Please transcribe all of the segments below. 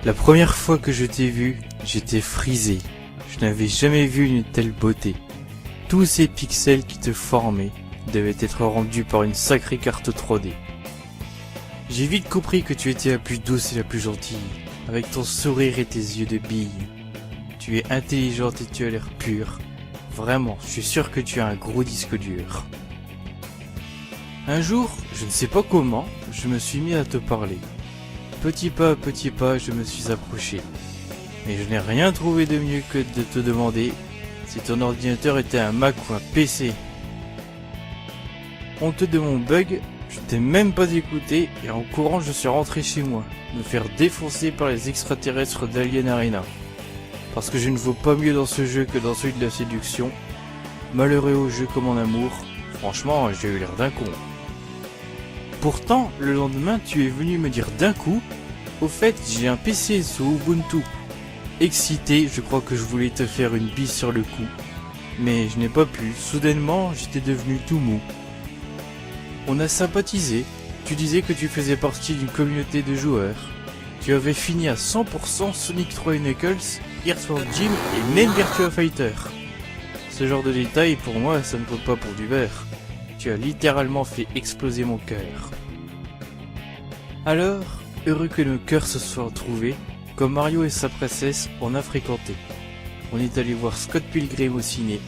La première fois que je t'ai vu, j'étais frisé. Je n'avais jamais vu une telle beauté. Tous ces pixels qui te formaient devaient être rendus par une sacrée carte 3D. J'ai vite compris que tu étais la plus douce et la plus gentille, avec ton sourire et tes yeux de bille. Tu es intelligente et tu as l'air pure. Vraiment, je suis sûr que tu as un gros disque dur. Un jour, je ne sais pas comment, je me suis mis à te parler. Petit pas, je me suis approché. Mais je n'ai rien trouvé de mieux que de te demander si ton ordinateur était un Mac ou un PC. Honteux de mon bug, je t'ai même pas écouté et en courant je suis rentré chez moi, me faire défoncer par les extraterrestres d'Alien Arena. Parce que je ne vaux pas mieux dans ce jeu que dans celui de la séduction. Malheureux au jeu comme en amour, franchement j'ai eu l'air d'un con. Pourtant, le lendemain tu es venu me dire d'un coup, au fait j'ai un PC sous Ubuntu. Excité, je crois que je voulais te faire une bise sur le cou. Mais je n'ai pas pu, soudainement j'étais devenu tout mou. On a sympathisé, tu disais que tu faisais partie d'une communauté de joueurs. Tu avais fini à 100% Sonic 3 et Knuckles, Earthworm Jim et même Virtua Fighter. Ce genre de détails pour moi ça ne vaut pas pour du beurre. Tu as littéralement fait exploser mon cœur. Alors, heureux que nos cœurs se soient trouvés, comme Mario et sa princesse, on a fréquenté. On est allé voir Scott Pilgrim au ciné.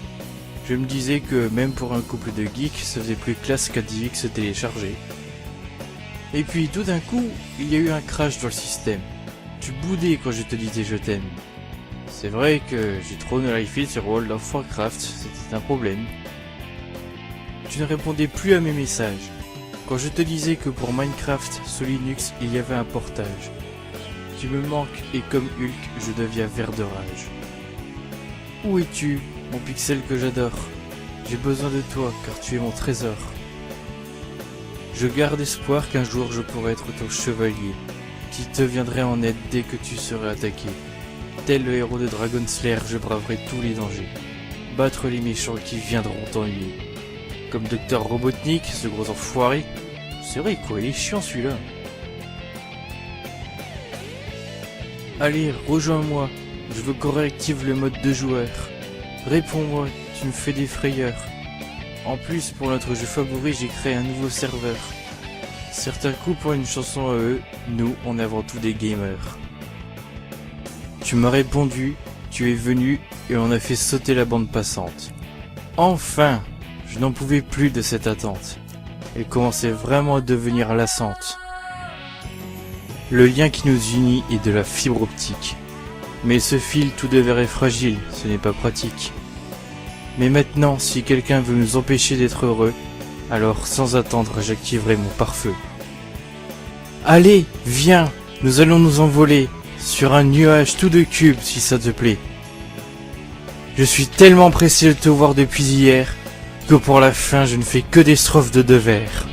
Je me disais que même pour un couple de geeks, ça faisait plus classe qu'à DivX se télécharger. Et puis tout d'un coup, il y a eu un crash dans le système. Tu boudais quand je te disais je t'aime. C'est vrai que j'ai trop de life sur World of Warcraft, c'était un problème. Tu ne répondais plus à mes messages. Quand je te disais que pour Minecraft sous Linux il y avait un portage. Tu me manques et comme Hulk je deviens vert de rage. Où es-tu, mon pixel que j'adore? J'ai besoin de toi car tu es mon trésor. Je garde espoir qu'un jour je pourrai être ton chevalier, qui te viendrait en aide dès que tu serais attaqué. Tel le héros de Dragon Slayer, je braverai tous les dangers. Battre les méchants qui viendront t'ennuyer. Comme Dr Robotnik, ce gros enfoiré. C'est vrai quoi, il est chiant celui-là. Allez, rejoins-moi. Je veux qu'on réactive le mode de joueur. Réponds-moi, tu me fais des frayeurs. En plus, pour notre jeu favori, j'ai créé un nouveau serveur. Certains coups pour une chanson à eux, nous, on est avant tout des gamers. Tu m'as répondu, tu es venu et on a fait sauter la bande passante. Enfin! Je n'en pouvais plus de cette attente. Elle commençait vraiment à devenir lassante. Le lien qui nous unit est de la fibre optique. Mais ce fil tout de verre est fragile, ce n'est pas pratique. Mais maintenant, si quelqu'un veut nous empêcher d'être heureux, alors sans attendre, j'activerai mon pare-feu. Allez, viens, nous allons nous envoler sur un nuage tout de cubes si ça te plaît. Je suis tellement pressé de te voir depuis hier que pour la fin je ne fais que des strophes de 2 vers.